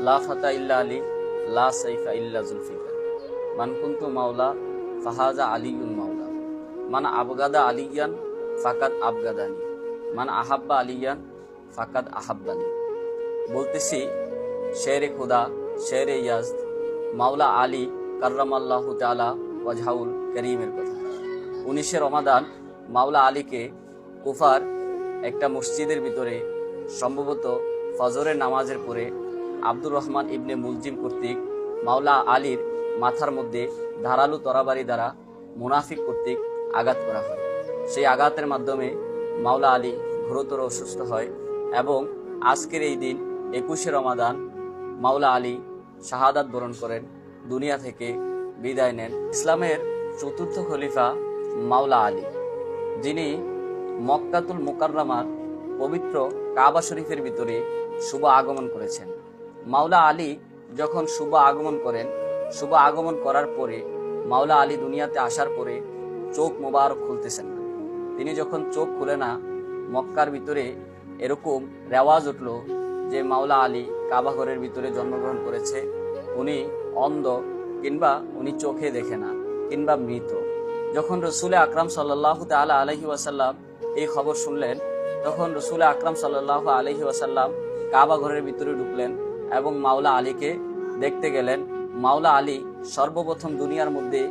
লা ফাতা ইল্লা আলী, লা সাইফা ইল্লা জুলফিকার, মান কুনতু মাওলা ফাহাজা আলিউন মাওলা, মান আবগাদা আলিয়ান ফাকাদ আবগাদানি, মান আহাব্বা আলিয়ান ফাকাদ আহাব্বানি। বলতেছি শেরে খুদা, শেরে ইয়াজদ, মাওলা আলী কাররামাল্লাহু তাআলা ওয়াজহাউল করিমের কথা। 19শে রমাদান মাওলা আলীকে কুফার একটা মসজিদের ভিতরে সম্ভবত ফজরের নামাজের পরে আব্দুর রহমান ইবনে মুলজিম কর্তৃক মাওলা আলীর মাথার মধ্যে ধারালো তরবারি দ্বারা মুনাফিক কর্তৃক আঘাত করা হয়। সেই আঘাতের মাধ্যমে মাওলা আলী ঘোরতর অসুস্থ হয় এবং আজকের এই দিন 21শে রমাদান মাওলা আলী শাহাদাত বরণ করেন, দুনিয়া থেকে বিদায় নেন। ইসলামের চতুর্থ খলিফা মাওলা আলী, যিনি মক্কাতুল মুকাররমার পবিত্র কাবা শরীফের ভিতরে শুভ আগমন করেছেন। মাওলা আলী যখন শুভ আগমন করেন, শুভ আগমন করার পরে মাওলা আলী দুনিয়াতে আসার পরে চোখ মোবারক খুলতেছেন না। তিনি যখন চোখ খুলে না, মক্কার ভিতরে এরকম রেওয়াজ উঠল যে মাওলা আলী কাবা ঘরের ভিতরে জন্মগ্রহণ করেছে, উনি অন্ধ কিংবা উনি চোখে দেখে না কিংবা মৃত। যখন রসুল আকরাম সাল্লাল্লাহু তাআলা আলাইহি ওয়াসাল্লাম এই খবর শুনলেন, তখন রসুল আকরাম সাল্লাল্লাহু আলাইহি ওয়াসাল্লাম কাবা ঘরের ভিতরে ঢুকলেন এবং মাওলা আলীকে দেখতে গেলেন। মাওলা আলী সর্বপ্রথম দুনিয়ার মধ্যে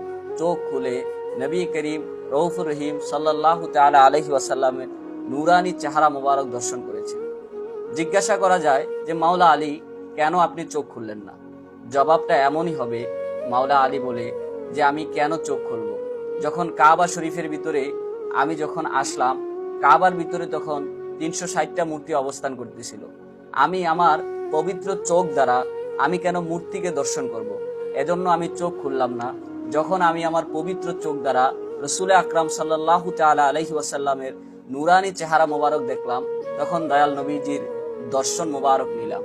চোখ খুলে নবী করিম রউফুর রহিম সাল্লাল্লাহু তাআলা আলাইহি ওয়াসাল্লামের নূরানি চেহারা মোবারক দর্শন করেছেন। জিজ্ঞাসা করা যায় যে মাওলা আলী কেন আপনি চোখ খুললেন না? জবাবটা এমনই হবে, মাওলা আলী বলে যে আমি কেন চোখ খুলব? যখন কাবা শরীফের ভিতরে আমি যখন আসলাম, কাবার ভিতরে তখন 360টা মূর্তি অবস্থান করতেছিল। আমি আমার পবিত্র চোখ দ্বারা আমি কেন মূর্তিকে দর্শন করব? এজন্য আমি চোখ খুললাম না। যখন আমি আমার পবিত্র চোখ দ্বারা রসুল আকরাম সাল্লাল্লাহু তাআলা আলাইহি ওয়াসাল্লামের নূরানি চেহারা মোবারক দেখলাম, তখন দয়াল নবীজির দর্শন মোবারক নিলাম।